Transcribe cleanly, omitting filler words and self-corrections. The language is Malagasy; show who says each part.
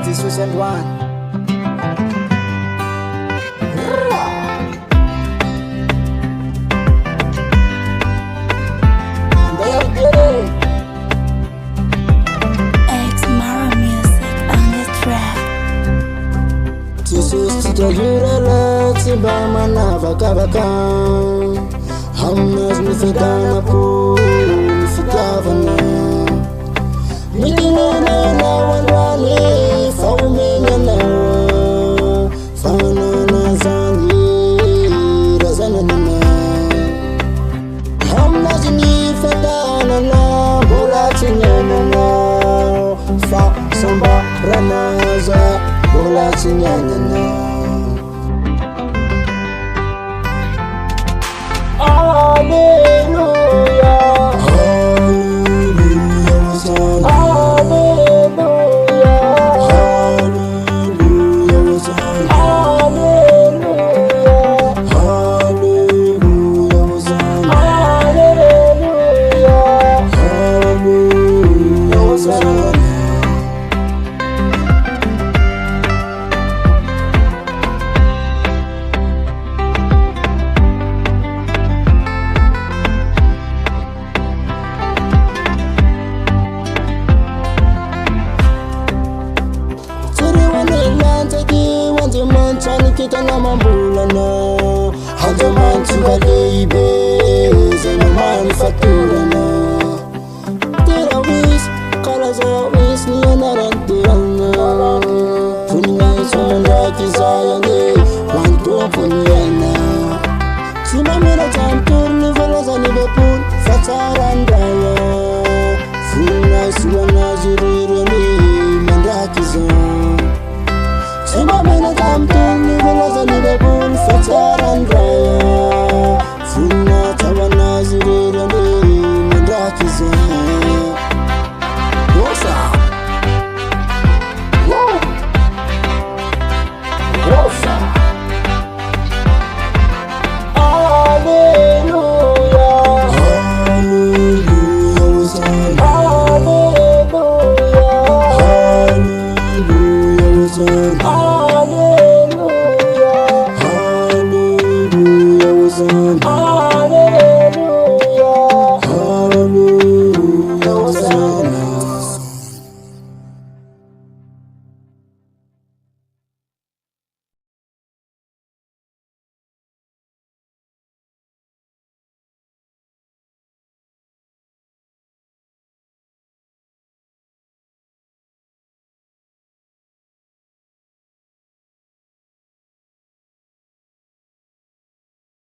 Speaker 1: Jesus and one. Tajurala tiba mana baka hamnas mifedana po mifitavana milingana na wandwani faumingana fanana zangi razanana hamnas nifedana na bola tinyana fa samba ranaza bola tinyana. Chani kita na mambulana Hajaman tuka leibe Zena mani fatu